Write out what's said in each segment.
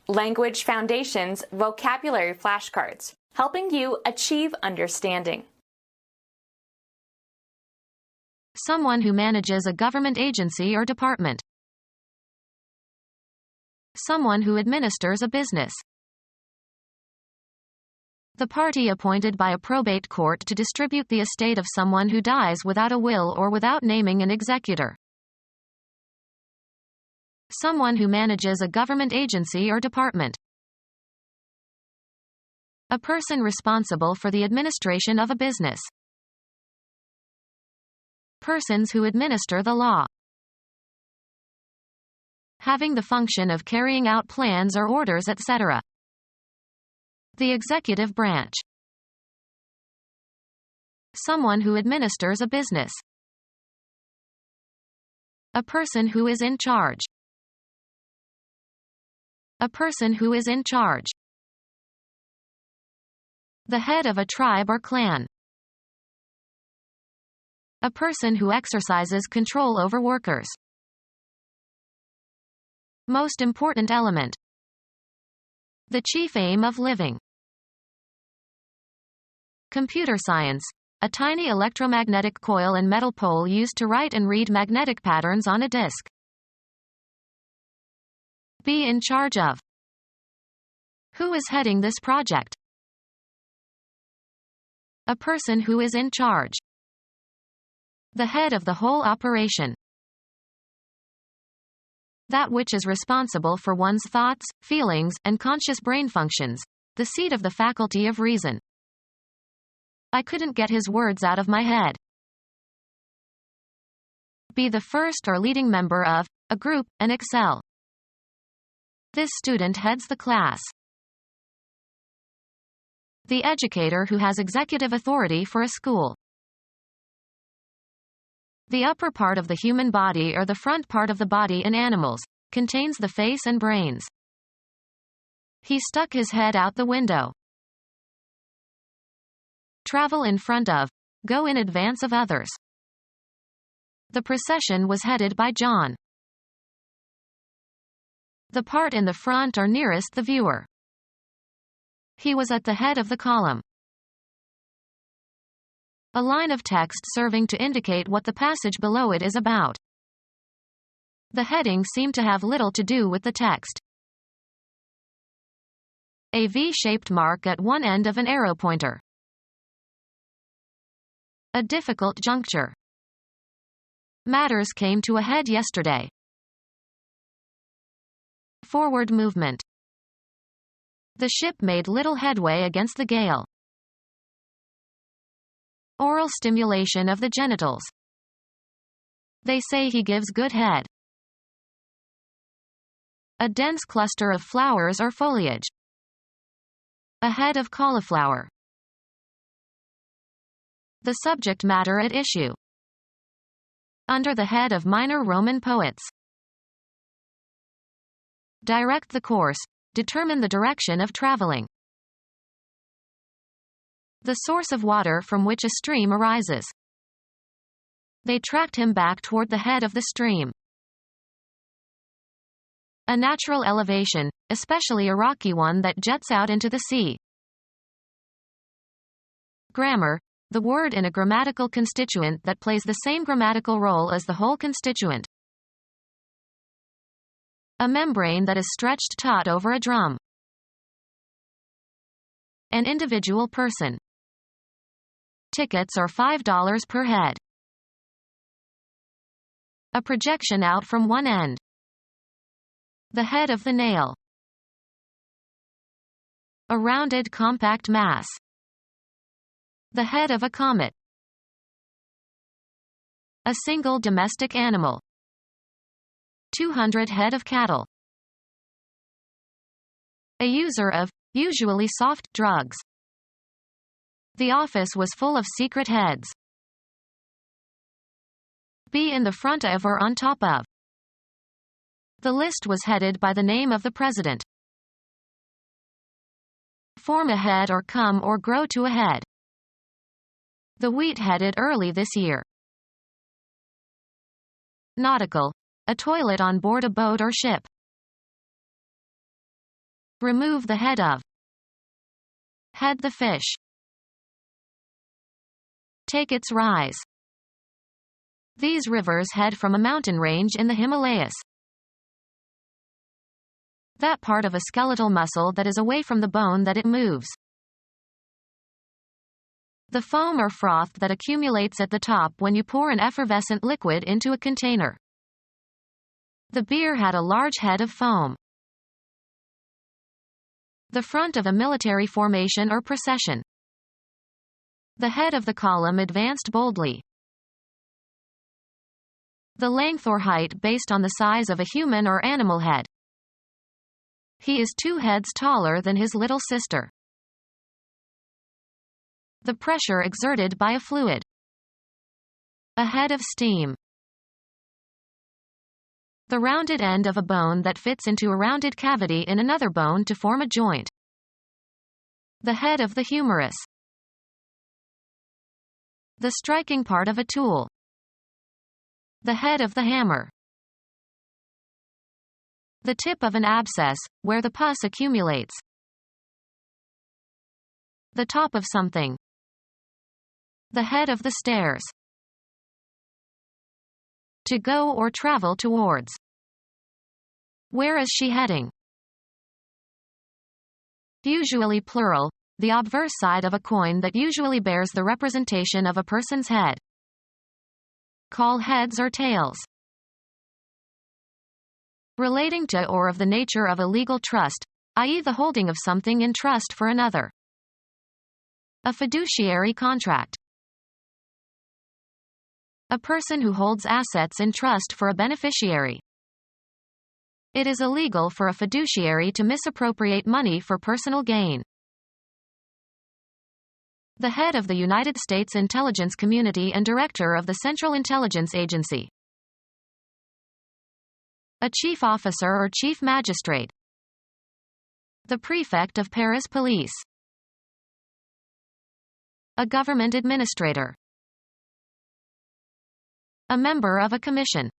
Language Foundations Vocabulary Flashcards, helping you achieve understanding. Someone who manages a government agency or department. Someone who administers a business. The party appointed by a probate court to distribute the estate of someone who dies without a will or without naming an executor. Someone who manages a government agency or department. A person responsible for the administration of a business. Persons who administer the law. Having the function of carrying out plans or orders, etc. The executive branch. Someone who administers a business. A person who is in charge. A person who is in charge. The head of a tribe or clan. A person who exercises control over workers. Most important element. The chief aim of living. Computer science. A tiny electromagnetic coil and metal pole used to write and read magnetic patterns on a disk. Be in charge of. Who is heading this project? A person who is in charge. The head of the whole operation. That which is responsible for one's thoughts, feelings, and conscious brain functions. The seat of the faculty of reason. I couldn't get his words out of my head. Be the first or leading member of a group and excel. This student heads the class. The educator who has executive authority for a school. The upper part of the human body or the front part of the body in animals contains the face and brains. He stuck his head out the window. Travel in front of. Go in advance of others. The procession was headed by John. The part in the front or nearest the viewer. He was at the head of the column. A line of text serving to indicate what the passage below it is about. The heading seemed to have little to do with the text. A V-shaped mark at one end of an arrow pointer. A difficult juncture. Matters came to a head yesterday. Forward movement. The ship made little headway against the gale. Oral stimulation of the genitals. They say he gives good head. A dense cluster of flowers or foliage. A head of cauliflower. The subject matter at issue. Under the head of minor Roman poets. Direct the course. Determine the direction of traveling. The source of water from which a stream arises. They tracked him back toward the head of the stream. A natural elevation, especially a rocky one that jets out into the sea. Grammar. The word in a grammatical constituent that plays the same grammatical role as the whole constituent. A membrane that is stretched taut over a drum. An individual person. Tickets are $5 per head. A projection out from one end. The head of the nail. A rounded compact mass. The head of a comet. A single domestic animal. 200 head of cattle. A user of, usually soft, drugs. The office was full of secret heads. Be in the front of or on top of. The list was headed by the name of the president. Form a head or come or grow to a head. The wheat headed early this year. Nautical. A toilet on board a boat or ship. Remove the head of. Head the fish. Take its rise. These rivers head from a mountain range in the Himalayas. That part of a skeletal muscle that is away from the bone that it moves. The foam or froth that accumulates at the top when you pour an effervescent liquid into a container. The beer had a large head of foam. The front of a military formation or procession. The head of the column advanced boldly. The length or height based on the size of a human or animal head. He is 2 heads taller than his little sister. The pressure exerted by a fluid. A head of steam. The rounded end of a bone that fits into a rounded cavity in another bone to form a joint. The head of the humerus. The striking part of a tool. The head of the hammer. The tip of an abscess, where the pus accumulates. The top of something. The head of the stairs. To go or travel towards. Where is she heading? Usually plural, the obverse side of a coin that usually bears the representation of a person's head. Call heads or tails. Relating to or of the nature of a legal trust, i.e. the holding of something in trust for another. A fiduciary contract. A person who holds assets in trust for a beneficiary. It is illegal for a fiduciary to misappropriate money for personal gain. The head of the United States intelligence community and director of the Central Intelligence Agency. A chief officer or chief magistrate. The prefect of Paris Police. A government administrator. A member of a commission.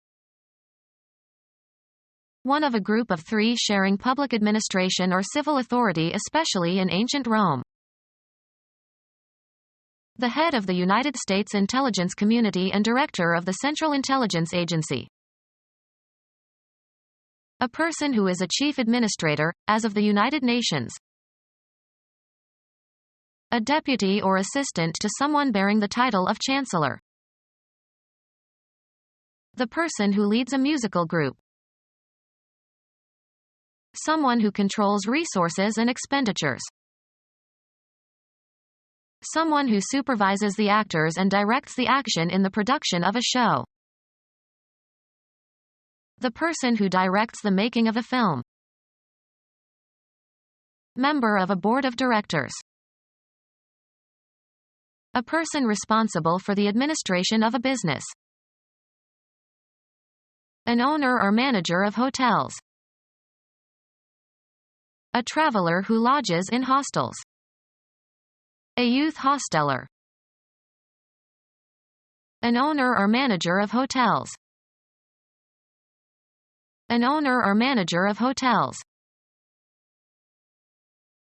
One of a group of 3 sharing public administration or civil authority, especially in ancient Rome. The head of the United States intelligence community and director of the Central Intelligence Agency. A person who is a chief administrator, as of the United Nations. A deputy or assistant to someone bearing the title of chancellor. The person who leads a musical group. Someone who controls resources and expenditures. Someone who supervises the actors and directs the action in the production of a show. The person who directs the making of a film. Member of a board of directors. A person responsible for the administration of a business. An owner or manager of hotels. A traveler who lodges in hostels. A youth hosteler. An owner or manager of hotels. An owner or manager of hotels.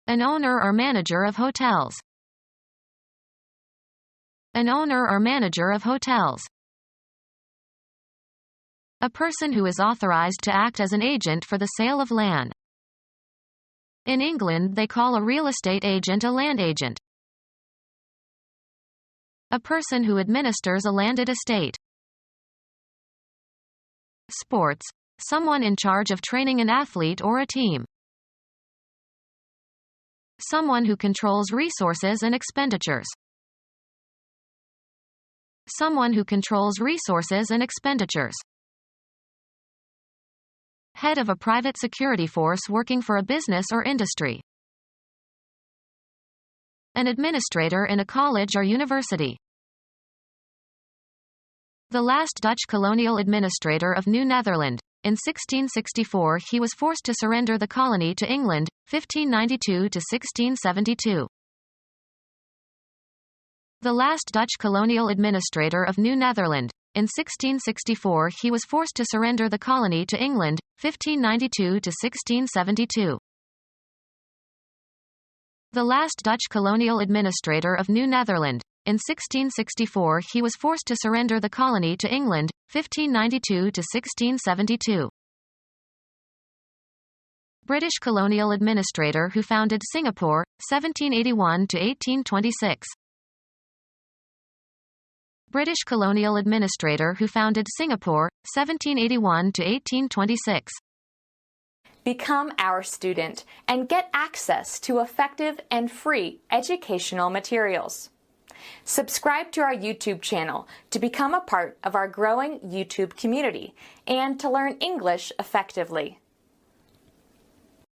An owner or manager of hotels. An owner or manager of hotels. A person who is authorized to act as an agent for the sale of land. In England they call a real estate agent a land agent. A person who administers a landed estate. Sports. Someone in charge of training an athlete or a team. Someone who controls resources and expenditures. Someone who controls resources and expenditures. Head of a private security force working for a business or industry. An administrator in a college or university. The last Dutch colonial administrator of New Netherland. In 1664 he was forced to surrender the colony to England, 1592 to 1672. The last Dutch colonial administrator of New Netherland. In 1664 he was forced to surrender the colony to England, 1592 to 1672. The last Dutch colonial administrator of New Netherland. In 1664 he was forced to surrender the colony to England, 1592 to 1672. British colonial administrator who founded Singapore, 1781 to 1826. British colonial administrator who founded Singapore, 1781 to 1826. Become our student and get access to effective and free educational materials. Subscribe to our YouTube channel to become a part of our growing YouTube community and to learn English effectively.